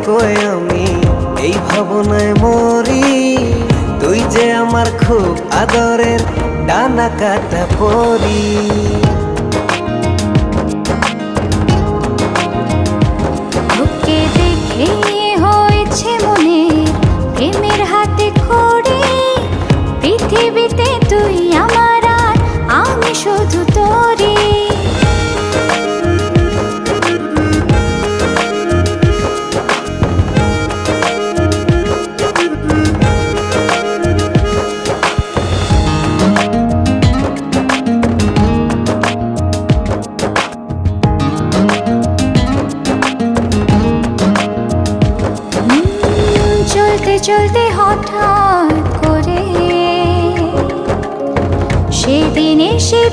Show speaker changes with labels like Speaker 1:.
Speaker 1: কই আমি এই ভাবনায় মরি। তুই যে আমার খুব আদরের ডানা কাটা পরি।
Speaker 2: তোকে দেখে হয়েছে মনে প্রেমের হাতে খড়ি। পৃথিবীতে তুই আমার আর আমি শুধু তোরই। চলতে চলতে হঠাৎ করে সেদিন এসে